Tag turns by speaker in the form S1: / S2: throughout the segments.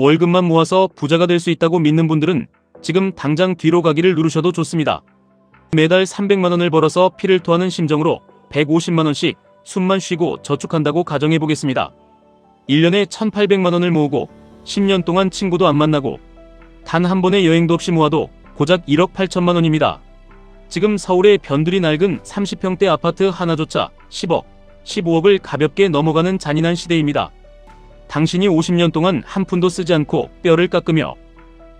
S1: 월급만 모아서 부자가 될 수 있다고 믿는 분들은 지금 당장 뒤로 가기를 누르셔도 좋습니다. 매달 300만원을 벌어서 피를 토하는 심정으로 150만원씩 숨만 쉬고 저축한다고 가정해보겠습니다. 1년에 1800만원을 모으고 10년 동안 친구도 안 만나고 단 한 번의 여행도 없이 모아도 고작 1억 8천만원입니다. 지금 서울의 변두리 낡은 30평대 아파트 하나조차 10억, 15억을 가볍게 넘어가는 잔인한 시대입니다. 당신이 50년 동안 한 푼도 쓰지 않고 뼈를 깎으며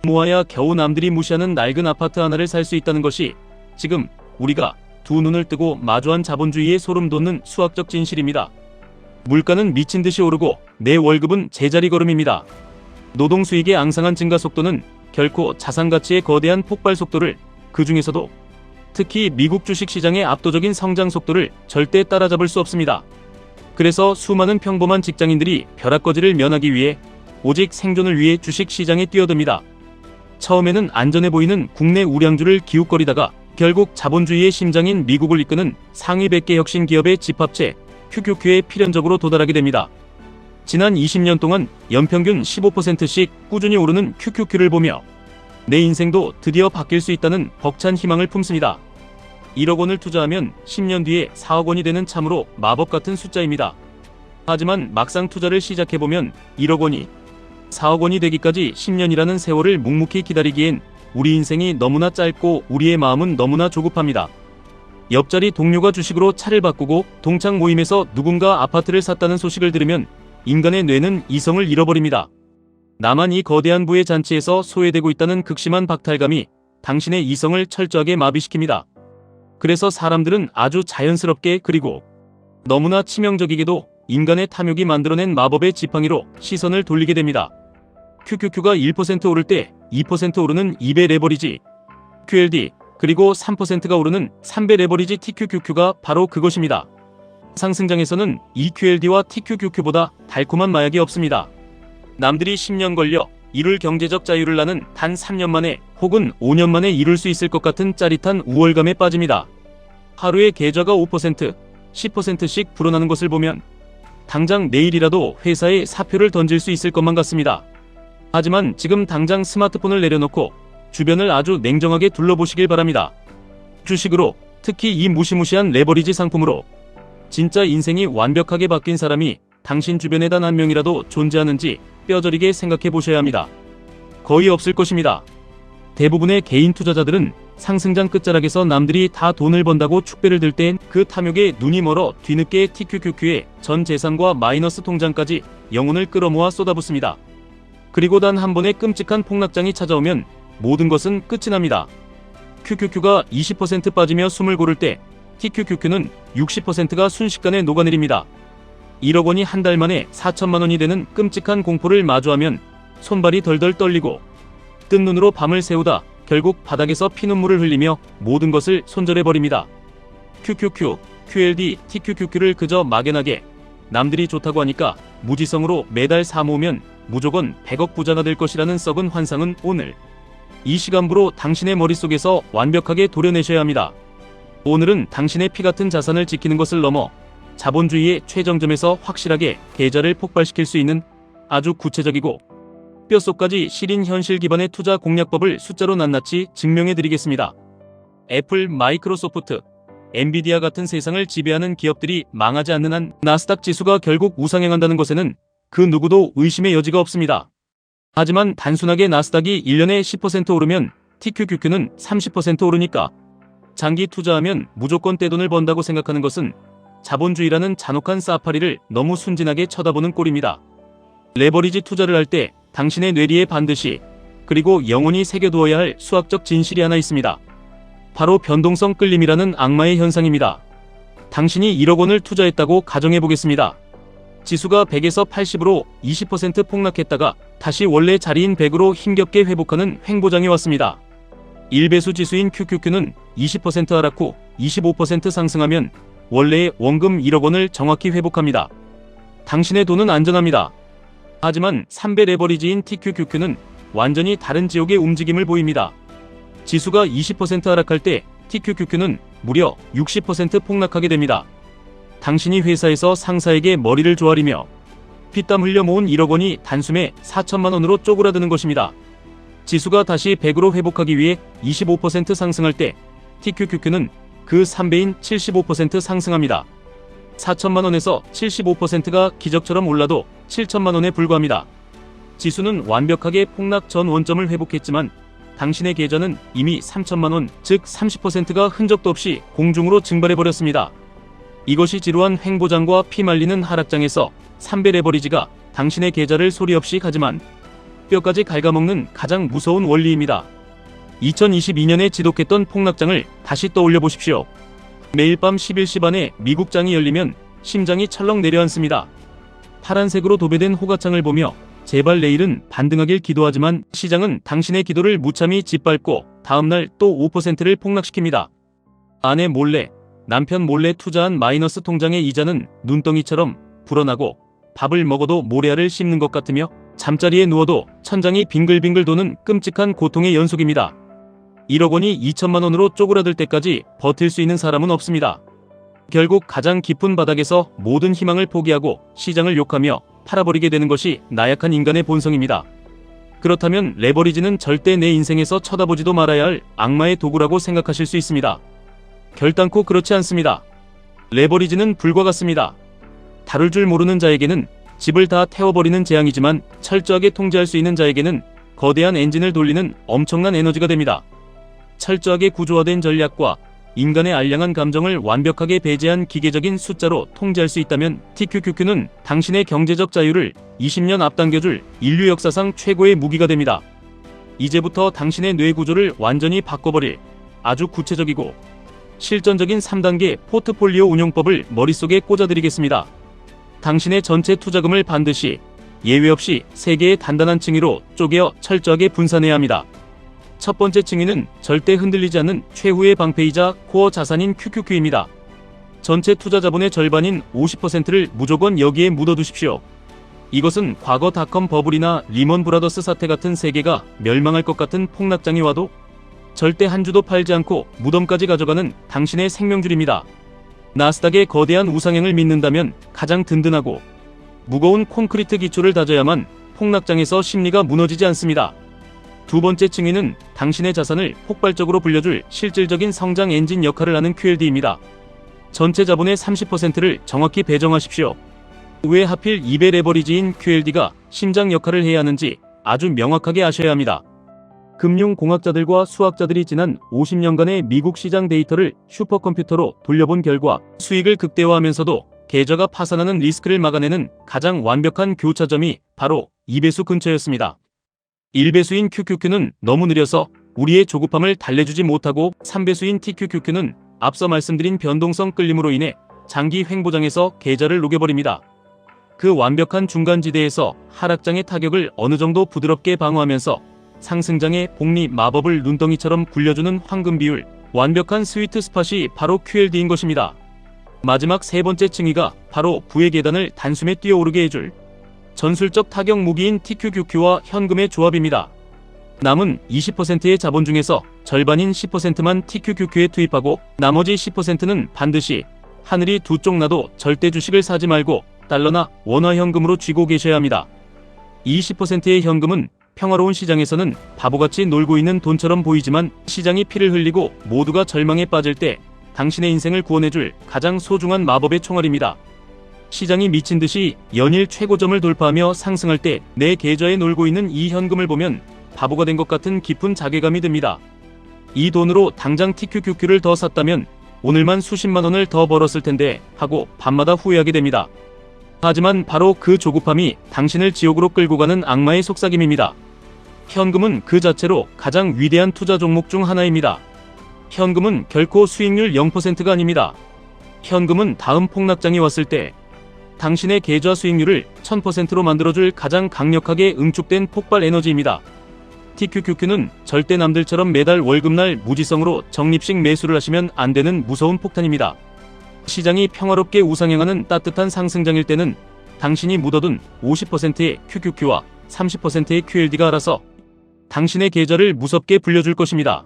S1: 모아야 겨우 남들이 무시하는 낡은 아파트 하나를 살 수 있다는 것이 지금 우리가 두 눈을 뜨고 마주한 자본주의에 소름 돋는 수학적 진실입니다. 물가는 미친 듯이 오르고 내 월급은 제자리 걸음입니다. 노동 수익의 앙상한 증가 속도는 결코 자산 가치의 거대한 폭발 속도를, 그 중에서도 특히 미국 주식시장의 압도적인 성장 속도를 절대 따라잡을 수 없습니다. 그래서 수많은 평범한 직장인들이 벼락거지를 면하기 위해 오직 생존을 위해 주식시장에 뛰어듭니다. 처음에는 안전해 보이는 국내 우량주를 기웃거리다가 결국 자본주의의 심장인 미국을 이끄는 상위 100개 혁신 기업의 집합체 QQQ에 필연적으로 도달하게 됩니다. 지난 20년 동안 연평균 15%씩 꾸준히 오르는 QQQ를 보며 내 인생도 드디어 바뀔 수 있다는 벅찬 희망을 품습니다. 1억 원을 투자하면 10년 뒤에 4억 원이 되는 참으로 마법 같은 숫자입니다. 하지만 막상 투자를 시작해보면 1억 원이 4억 원이 되기까지 10년이라는 세월을 묵묵히 기다리기엔 우리 인생이 너무나 짧고 우리의 마음은 너무나 조급합니다. 옆자리 동료가 주식으로 차를 바꾸고 동창 모임에서 누군가 아파트를 샀다는 소식을 들으면 인간의 뇌는 이성을 잃어버립니다. 나만 이 거대한 부의 잔치에서 소외되고 있다는 극심한 박탈감이 당신의 이성을 철저하게 마비시킵니다. 그래서 사람들은 아주 자연스럽게, 그리고 너무나 치명적이게도 인간의 탐욕이 만들어낸 마법의 지팡이로 시선을 돌리게 됩니다. QQQ가 1% 오를 때 2% 오르는 2배 레버리지 QLD, 그리고 3%가 오르는 3배 레버리지 TQQQ가 바로 그것입니다. 상승장에서는 이 QLD와 TQQQ보다 달콤한 마약이 없습니다. 남들이 10년 걸려 이룰 경제적 자유를 나는 단 3년 만에 혹은 5년 만에 이룰 수 있을 것 같은 짜릿한 우월감에 빠집니다. 하루에 계좌가 5%, 10%씩 불어나는 것을 보면 당장 내일이라도 회사에 사표를 던질 수 있을 것만 같습니다. 하지만 지금 당장 스마트폰을 내려놓고 주변을 아주 냉정하게 둘러보시길 바랍니다. 주식으로, 특히 이 무시무시한 레버리지 상품으로 진짜 인생이 완벽하게 바뀐 사람이 당신 주변에 단 한 명이라도 존재하는지 뼈저리게 생각해 보셔야 합니다. 거의 없을 것입니다. 대부분의 개인 투자자들은 상승장 끝자락에서 남들이 다 돈을 번다고 축배를 들 땐 그 탐욕에 눈이 멀어 뒤늦게 TQQQ에 전 재산과 마이너스 통장까지 영혼을 끌어모아 쏟아붓습니다. 그리고 단 한 번의 끔찍한 폭락장이 찾아오면 모든 것은 끝이 납니다. QQQ가 20% 빠지며 숨을 고를 때 TQQQ는 60%가 순식간에 녹아내립니다. 1억 원이 한 달 만에 4천만 원이 되는 끔찍한 공포를 마주하면 손발이 덜덜 떨리고 뜬 눈으로 밤을 새우다 결국 바닥에서 피눈물을 흘리며 모든 것을 손절해버립니다. QQQ, QLD, TQQQ를 그저 막연하게 남들이 좋다고 하니까 무지성으로 매달 사모으면 무조건 100억 부자가 될 것이라는 썩은 환상은 오늘 이 시간부로 당신의 머릿속에서 완벽하게 도려내셔야 합니다. 오늘은 당신의 피 같은 자산을 지키는 것을 넘어 자본주의의 최정점에서 확실하게 계좌를 폭발시킬 수 있는 아주 구체적이고 뼛속까지 시린 현실 기반의 투자 공략법을 숫자로 낱낱이 증명해드리겠습니다. 애플, 마이크로소프트, 엔비디아 같은 세상을 지배하는 기업들이 망하지 않는 한 나스닥 지수가 결국 우상향한다는 것에는 그 누구도 의심의 여지가 없습니다. 하지만 단순하게 나스닥이 1년에 10% 오르면 TQQQ는 30% 오르니까 장기 투자하면 무조건 떼돈을 번다고 생각하는 것은 자본주의라는 잔혹한 사파리를 너무 순진하게 쳐다보는 꼴입니다. 레버리지 투자를 할 때 당신의 뇌리에 반드시, 그리고 영원히 새겨두어야 할 수학적 진실이 하나 있습니다. 바로 변동성 끌림이라는 악마의 현상입니다. 당신이 1억 원을 투자했다고 가정해보겠습니다. 지수가 100에서 80으로 20% 폭락했다가 다시 원래 자리인 100으로 힘겹게 회복하는 횡보장이 왔습니다. 1배수 지수인 QQQ는 20% 하락 후 25% 상승하면 원래의 원금 1억 원을 정확히 회복합니다. 당신의 돈은 안전합니다. 하지만 3배 레버리지인 TQQQ는 완전히 다른 지옥의 움직임을 보입니다. 지수가 20% 하락할 때 TQQQ는 무려 60% 폭락하게 됩니다. 당신이 회사에서 상사에게 머리를 조아리며 피땀 흘려 모은 1억 원이 단숨에 4천만 원으로 쪼그라드는 것입니다. 지수가 다시 100으로 회복하기 위해 25% 상승할 때 TQQQ는 그 3배인 75% 상승합니다. 4천만 원에서 75%가 기적처럼 올라도 7천만 원에 불과합니다. 지수는 완벽하게 폭락 전 원점을 회복했지만 당신의 계좌는 이미 3천만 원, 즉 30%가 흔적도 없이 공중으로 증발해버렸습니다. 이것이 지루한 횡보장과 피말리는 하락장에서 3배 레버리지가 당신의 계좌를 소리 없이 가지만 뼈까지 갉아먹는 가장 무서운 원리입니다. 2022년에 지독했던 폭락장을 다시 떠올려 보십시오. 매일 밤 11시 반에 미국장이 열리면 심장이 철렁 내려앉습니다. 파란색으로 도배된 호가창을 보며 제발 내일은 반등하길 기도하지만 시장은 당신의 기도를 무참히 짓밟고 다음날 또 5%를 폭락시킵니다. 아내 몰래, 남편 몰래 투자한 마이너스 통장의 이자는 눈덩이처럼 불어나고 밥을 먹어도 모래알을 씹는 것 같으며 잠자리에 누워도 천장이 빙글빙글 도는 끔찍한 고통의 연속입니다. 1억 원이 2천만 원으로 쪼그라들 때까지 버틸 수 있는 사람은 없습니다. 결국 가장 깊은 바닥에서 모든 희망을 포기하고 시장을 욕하며 팔아버리게 되는 것이 나약한 인간의 본성입니다. 그렇다면 레버리지는 절대 내 인생에서 쳐다보지도 말아야 할 악마의 도구라고 생각하실 수 있습니다. 결단코 그렇지 않습니다. 레버리지는 불과 같습니다. 다룰 줄 모르는 자에게는 집을 다 태워버리는 재앙이지만 철저하게 통제할 수 있는 자에게는 거대한 엔진을 돌리는 엄청난 에너지가 됩니다. 철저하게 구조화된 전략과 인간의 알량한 감정을 완벽하게 배제한 기계적인 숫자로 통제할 수 있다면 TQQQ는 당신의 경제적 자유를 20년 앞당겨줄 인류 역사상 최고의 무기가 됩니다. 이제부터 당신의 뇌 구조를 완전히 바꿔버릴 아주 구체적이고 실전적인 3단계 포트폴리오 운용법을 머릿속에 꽂아드리겠습니다. 당신의 전체 투자금을 반드시 예외 없이 3개의 단단한 층위로 쪼개어 철저하게 분산해야 합니다. 첫 번째 층위는 절대 흔들리지 않는 최후의 방패이자 코어 자산인 QQQ입니다. 전체 투자 자본의 절반인 50%를 무조건 여기에 묻어두십시오. 이것은 과거 닷컴 버블이나 리먼 브라더스 사태 같은 세계가 멸망할 것 같은 폭락장이 와도 절대 한 주도 팔지 않고 무덤까지 가져가는 당신의 생명줄입니다. 나스닥의 거대한 우상향을 믿는다면 가장 든든하고 무거운 콘크리트 기초를 다져야만 폭락장에서 심리가 무너지지 않습니다. 두 번째 층위는 당신의 자산을 폭발적으로 불려줄 실질적인 성장 엔진 역할을 하는 QLD입니다. 전체 자본의 30%를 정확히 배정하십시오. 왜 하필 2배 레버리지인 QLD가 심장 역할을 해야 하는지 아주 명확하게 아셔야 합니다. 금융공학자들과 수학자들이 지난 50년간의 미국 시장 데이터를 슈퍼컴퓨터로 돌려본 결과 수익을 극대화하면서도 계좌가 파산하는 리스크를 막아내는 가장 완벽한 교차점이 바로 2배수 근처였습니다. 1배수인 QQQ는 너무 느려서 우리의 조급함을 달래주지 못하고 3배수인 TQQQ는 앞서 말씀드린 변동성 끌림으로 인해 장기 횡보장에서 계좌를 녹여버립니다. 그 완벽한 중간지대에서 하락장의 타격을 어느 정도 부드럽게 방어하면서 상승장의 복리 마법을 눈덩이처럼 굴려주는 황금 비율, 완벽한 스위트 스팟이 바로 QLD인 것입니다. 마지막 세 번째 층위가 바로 부의 계단을 단숨에 뛰어오르게 해줄 전술적 타격 무기인 TQQQ와 현금의 조합입니다. 남은 20%의 자본 중에서 절반인 10%만 TQQQ에 투입하고 나머지 10%는 반드시 하늘이 두 쪽 나도 절대 주식을 사지 말고 달러나 원화 현금으로 쥐고 계셔야 합니다. 이 10%의 현금은 평화로운 시장에서는 바보같이 놀고 있는 돈처럼 보이지만 시장이 피를 흘리고 모두가 절망에 빠질 때 당신의 인생을 구원해줄 가장 소중한 마법의 총알입니다. 시장이 미친 듯이 연일 최고점을 돌파하며 상승할 때 내 계좌에 놀고 있는 이 현금을 보면 바보가 된 것 같은 깊은 자괴감이 듭니다. 이 돈으로 당장 TQQQ를 더 샀다면 오늘만 수십만 원을 더 벌었을 텐데 하고 밤마다 후회하게 됩니다. 하지만 바로 그 조급함이 당신을 지옥으로 끌고 가는 악마의 속삭임입니다. 현금은 그 자체로 가장 위대한 투자 종목 중 하나입니다. 현금은 결코 수익률 0%가 아닙니다. 현금은 다음 폭락장이 왔을 때 당신의 계좌 수익률을 1000%로 만들어줄 가장 강력하게 응축된 폭발 에너지입니다. TQQQ는 절대 남들처럼 매달 월급날 무지성으로 적립식 매수를 하시면 안 되는 무서운 폭탄입니다. 시장이 평화롭게 우상향하는 따뜻한 상승장일 때는 당신이 묻어둔 50%의 QQQ와 30%의 QLD가 알아서 당신의 계좌를 무섭게 불려줄 것입니다.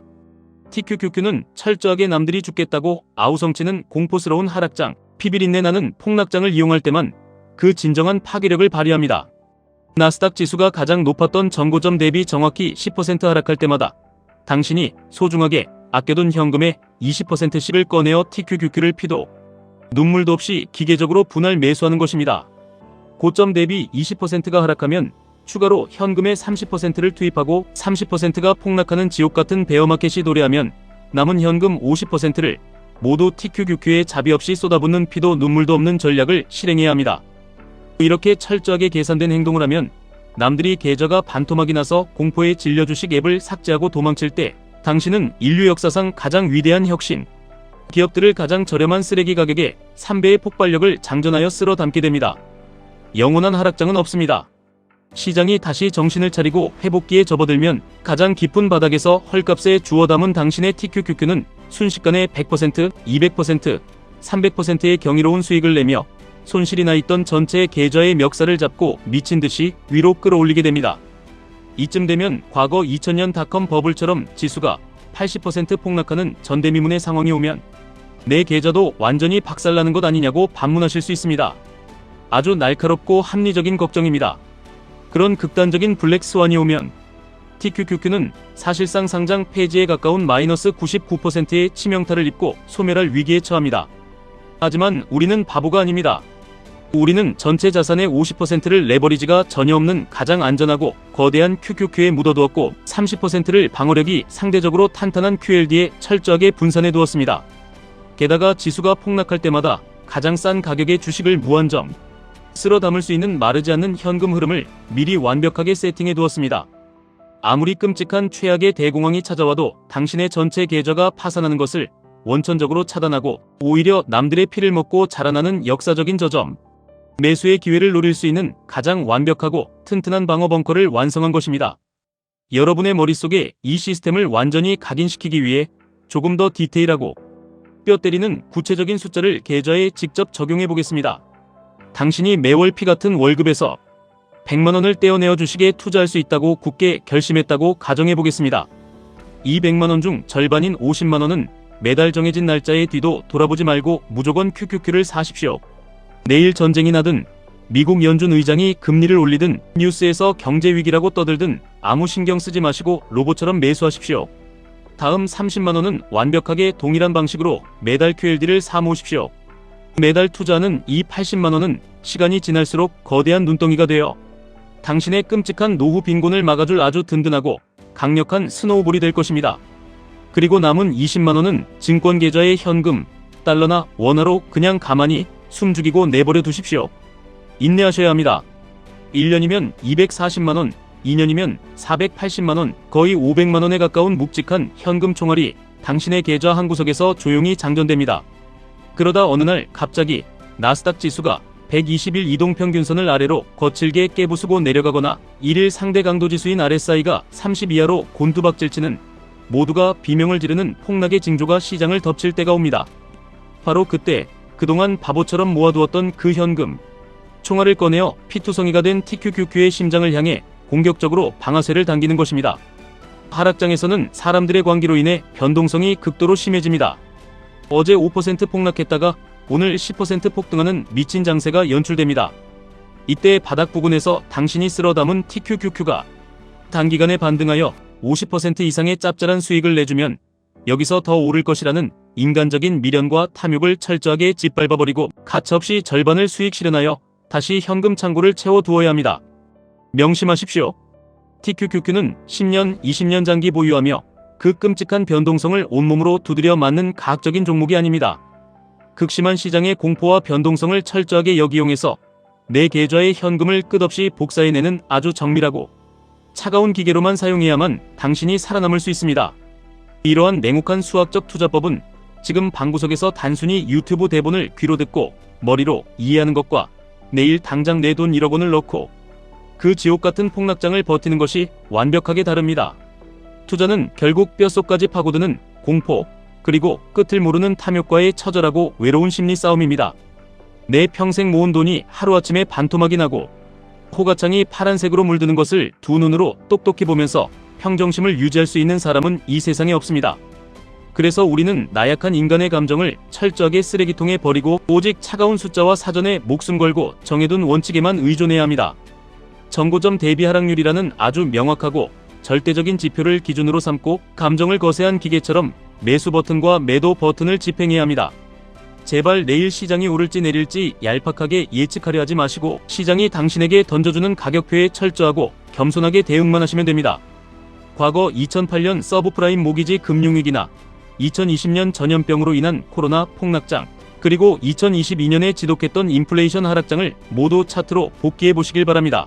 S1: TQQQ는 철저하게 남들이 죽겠다고 아우성치는 공포스러운 하락장, 피비린내 나는 폭락장을 이용할 때만 그 진정한 파괴력을 발휘합니다. 나스닥 지수가 가장 높았던 전고점 대비 정확히 10% 하락할 때마다 당신이 소중하게 아껴둔 현금의 20%씩을 꺼내어 TQQQ를 피도 눈물도 없이 기계적으로 분할 매수하는 것입니다. 고점 대비 20%가 하락하면 추가로 현금의 30%를 투입하고 30%가 폭락하는 지옥같은 베어마켓이 도래하면 남은 현금 50%를 모두 TQQQ에 자비 없이 쏟아붓는 피도 눈물도 없는 전략을 실행해야 합니다. 이렇게 철저하게 계산된 행동을 하면 남들이 계좌가 반토막이 나서 공포에 질려 주식 앱을 삭제하고 도망칠 때 당신은 인류 역사상 가장 위대한 혁신, 기업들을 가장 저렴한 쓰레기 가격에 3배의 폭발력을 장전하여 쓸어 담게 됩니다. 영원한 하락장은 없습니다. 시장이 다시 정신을 차리고 회복기에 접어들면 가장 깊은 바닥에서 헐값에 주워 담은 당신의 TQQQ는 순식간에 100%, 200%, 300%의 경이로운 수익을 내며 손실이 나 있던 전체 계좌의 멱살을 잡고 미친 듯이 위로 끌어올리게 됩니다. 이쯤 되면 과거 2000년 닷컴 버블처럼 지수가 80% 폭락하는 전대미문의 상황이 오면 내 계좌도 완전히 박살나는 것 아니냐고 반문하실 수 있습니다. 아주 날카롭고 합리적인 걱정입니다. 그런 극단적인 블랙스완이 오면 TQQQ는 사실상 상장 폐지에 가까운 마이너스 99%의 치명타를 입고 소멸할 위기에 처합니다. 하지만 우리는 바보가 아닙니다. 우리는 전체 자산의 50%를 레버리지가 전혀 없는 가장 안전하고 거대한 QQQ에 묻어두었고 30%를 방어력이 상대적으로 탄탄한 QLD에 철저하게 분산해 두었습니다. 게다가 지수가 폭락할 때마다 가장 싼 가격의 주식을 무한정 쓸어 담을 수 있는 마르지 않는 현금 흐름을 미리 완벽하게 세팅해 두었습니다. 아무리 끔찍한 최악의 대공황이 찾아와도 당신의 전체 계좌가 파산하는 것을 원천적으로 차단하고 오히려 남들의 피를 먹고 자라나는 역사적인 저점, 매수의 기회를 노릴 수 있는 가장 완벽하고 튼튼한 방어 벙커를 완성한 것입니다. 여러분의 머릿속에 이 시스템을 완전히 각인시키기 위해 조금 더 디테일하고 뼈 때리는 구체적인 숫자를 계좌에 직접 적용해 보겠습니다. 당신이 매월 피 같은 월급에서 100만원을 떼어내어 주식에 투자할 수 있다고 굳게 결심했다고 가정해 보겠습니다. 이 100만원 중 절반인 50만원은 매달 정해진 날짜에 뒤도 돌아보지 말고 무조건 QQQ를 사십시오. 내일 전쟁이 나든 미국 연준 의장이 금리를 올리든 뉴스에서 경제위기라고 떠들든 아무 신경 쓰지 마시고 로봇처럼 매수하십시오. 다음 30만원은 완벽하게 동일한 방식으로 매달 QLD를 사모으십시오. 매달 투자하는 이 80만원은 시간이 지날수록 거대한 눈덩이가 되어 당신의 끔찍한 노후 빈곤을 막아줄 아주 든든하고 강력한 스노우볼이 될 것입니다. 그리고 남은 20만원은 증권계좌에 현금, 달러나 원화로 그냥 가만히 숨죽이고 내버려 두십시오. 인내하셔야 합니다. 1년이면 240만원, 2년이면 480만원, 거의 500만원에 가까운 묵직한 현금 총알이 당신의 계좌 한 구석에서 조용히 장전됩니다. 그러다 어느 날 갑자기 나스닥 지수가 120일 이동평균선을 아래로 거칠게 깨부수고 내려가거나 1일 상대 강도 지수인 RSI가 30 이하로 곤두박질치는 모두가 비명을 지르는 폭락의 징조가 시장을 덮칠 때가 옵니다. 바로 그때 그동안 바보처럼 모아두었던 그 현금 총알을 꺼내어 피투성이가 된 TQQQ의 심장을 향해 공격적으로 방아쇠를 당기는 것입니다. 하락장에서는 사람들의 관계로 인해 변동성이 극도로 심해집니다. 어제 5% 폭락했다가 오늘 10% 폭등하는 미친 장세가 연출됩니다. 이때 바닥 부근에서 당신이 쓸어 담은 TQQQ가 단기간에 반등하여 50% 이상의 짭짤한 수익을 내주면 여기서 더 오를 것이라는 인간적인 미련과 탐욕을 철저하게 짓밟아버리고 가차없이 절반을 수익 실현하여 다시 현금 창고를 채워두어야 합니다. 명심하십시오. TQQQ는 10년, 20년 장기 보유하며 그 끔찍한 변동성을 온몸으로 두드려 맞는 과학적인 종목이 아닙니다. 극심한 시장의 공포와 변동성을 철저하게 역이용해서 내 계좌의 현금을 끝없이 복사해내는 아주 정밀하고 차가운 기계로만 사용해야만 당신이 살아남을 수 있습니다. 이러한 냉혹한 수학적 투자법은 지금 방구석에서 단순히 유튜브 대본을 귀로 듣고 머리로 이해하는 것과 내일 당장 내 돈 1억 원을 넣고 그 지옥같은 폭락장을 버티는 것이 완벽하게 다릅니다. 투자는 결국 뼛속까지 파고드는 공포, 그리고 끝을 모르는 탐욕과의 처절하고 외로운 심리 싸움입니다. 내 평생 모은 돈이 하루아침에 반토막이 나고 호가창이 파란색으로 물드는 것을 두 눈으로 똑똑히 보면서 평정심을 유지할 수 있는 사람은 이 세상에 없습니다. 그래서 우리는 나약한 인간의 감정을 철저하게 쓰레기통에 버리고 오직 차가운 숫자와 사전에 목숨 걸고 정해둔 원칙에만 의존해야 합니다. 정고점 대비 하락률이라는 아주 명확하고 절대적인 지표를 기준으로 삼고 감정을 거세한 기계처럼 매수 버튼과 매도 버튼을 집행해야 합니다. 제발 내일 시장이 오를지 내릴지 얄팍하게 예측하려 하지 마시고 시장이 당신에게 던져주는 가격표에 철저하고 겸손하게 대응만 하시면 됩니다. 과거 2008년 서브프라임 모기지 금융위기나 2020년 전염병으로 인한 코로나 폭락장, 그리고 2022년에 지독했던 인플레이션 하락장을 모두 차트로 복기해 보시길 바랍니다.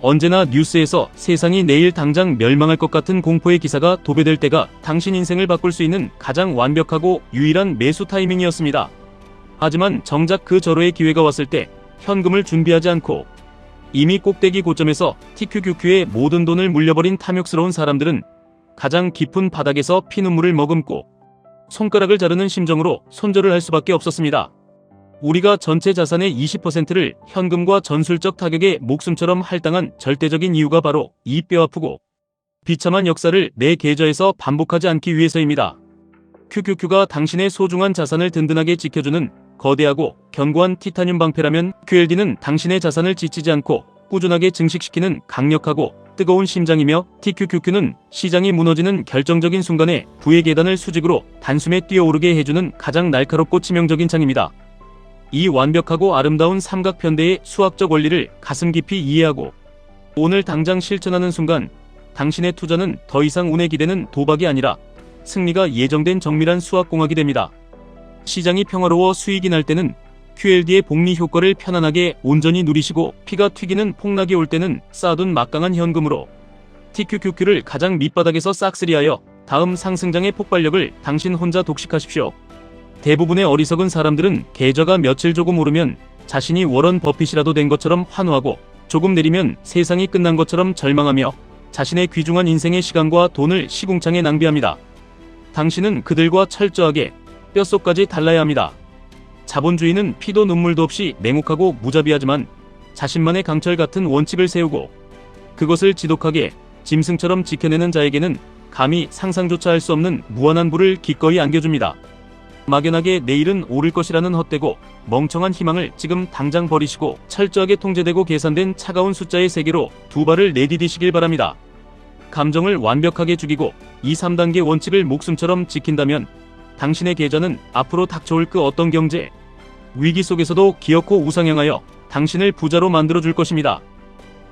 S1: 언제나 뉴스에서 세상이 내일 당장 멸망할 것 같은 공포의 기사가 도배될 때가 당신 인생을 바꿀 수 있는 가장 완벽하고 유일한 매수 타이밍이었습니다. 하지만 정작 그 절호의 기회가 왔을 때 현금을 준비하지 않고 이미 꼭대기 고점에서 TQQQ의 모든 돈을 물려버린 탐욕스러운 사람들은 가장 깊은 바닥에서 피눈물을 머금고 손가락을 자르는 심정으로 손절을 할 수밖에 없었습니다. 우리가 전체 자산의 20%를 현금과 전술적 타격에 목숨처럼 할당한 절대적인 이유가 바로 이 뼈아프고 비참한 역사를 내 계좌에서 반복하지 않기 위해서입니다. QQQ가 당신의 소중한 자산을 든든하게 지켜주는 거대하고 견고한 티타늄 방패라면 QLD는 당신의 자산을 지치지 않고 꾸준하게 증식시키는 강력하고 뜨거운 심장이며 TQQQ는 시장이 무너지는 결정적인 순간에 부의 계단을 수직으로 단숨에 뛰어오르게 해주는 가장 날카롭고 치명적인 창입니다. 이 완벽하고 아름다운 삼각편대의 수학적 원리를 가슴 깊이 이해하고 오늘 당장 실천하는 순간 당신의 투자는 더 이상 운에 기대는 도박이 아니라 승리가 예정된 정밀한 수학공학이 됩니다. 시장이 평화로워 수익이 날 때는 QLD의 복리 효과를 편안하게 온전히 누리시고 피가 튀기는 폭락이 올 때는 쌓아둔 막강한 현금으로 TQQQ를 가장 밑바닥에서 싹쓸이하여 다음 상승장의 폭발력을 당신 혼자 독식하십시오. 대부분의 어리석은 사람들은 계좌가 며칠 조금 오르면 자신이 워런 버핏이라도 된 것처럼 환호하고 조금 내리면 세상이 끝난 것처럼 절망하며 자신의 귀중한 인생의 시간과 돈을 시궁창에 낭비합니다. 당신은 그들과 철저하게 뼛속까지 달라야 합니다. 자본주의는 피도 눈물도 없이 맹혹하고 무자비하지만 자신만의 강철 같은 원칙을 세우고 그것을 지독하게 짐승처럼 지켜내는 자에게는 감히 상상조차 할 수 없는 무한한 부를 기꺼이 안겨줍니다. 막연하게 내일은 오를 것이라는 헛되고 멍청한 희망을 지금 당장 버리시고 철저하게 통제되고 계산된 차가운 숫자의 세계로 두 발을 내디디시길 바랍니다. 감정을 완벽하게 죽이고 2, 3단계 원칙을 목숨처럼 지킨다면 당신의 계좌는 앞으로 닥쳐올 그 어떤 경제 위기 속에서도 기어코 우상향하여 당신을 부자로 만들어줄 것입니다.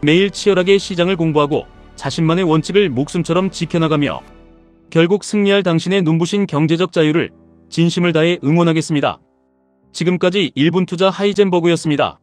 S1: 매일 치열하게 시장을 공부하고 자신만의 원칙을 목숨처럼 지켜나가며 결국 승리할 당신의 눈부신 경제적 자유를 진심을 다해 응원하겠습니다. 지금까지 1분 투자 하이젠버그였습니다.